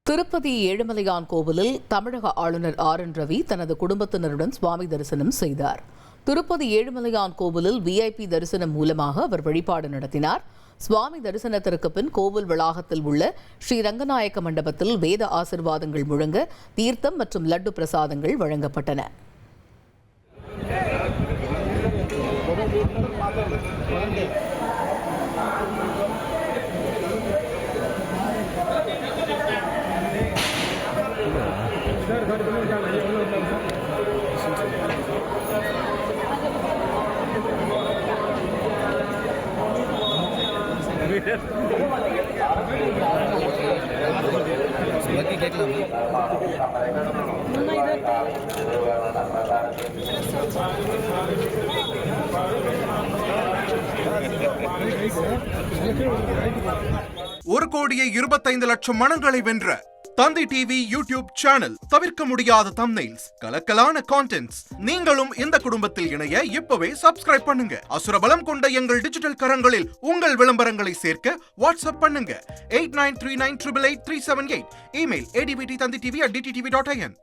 திருப்பதி ஏழுமலையான் கோவிலில் தமிழக ஆளுநர் ஆர்.என். ரவி தனது குடும்பத்தினருடன் சுவாமி தரிசனம் செய்தார். திருப்பதி ஏழுமலையான் கோவிலில் VIP தரிசனம் மூலமாக அவர் வழிபாடு நடத்தினார். சுவாமி தரிசனத்திற்கு பின் கோவில் வளாகத்தில் உள்ள ஸ்ரீ ரங்கநாயக்க மண்டபத்தில் வேத ஆசிர்வாதங்கள் முழங்க தீர்த்தம் மற்றும் லட்டு பிரசாதங்கள் வழங்கப்பட்டன. ஒரு கோடியே 25 லட்சம் மனங்களை வென்ற தந்தி டிவி யூடியூப் சேனல். தவிர்க்க முடியாத தம்ப்நெயில்ஸ், கலக்கலான கான்டென்ட்ஸ். நீங்களும் இந்த குடும்பத்தில் இணைய இப்பவே சப்ஸ்கிரைப் பண்ணுங்க. அசுரபலம் கொண்ட எங்கள் டிஜிட்டல் கரங்களில் உங்கள் விளம்பரங்களை சேர்க்க வாட்ஸ்அப் பண்ணுங்க 8939888378. Email advttanditv@dttv.in.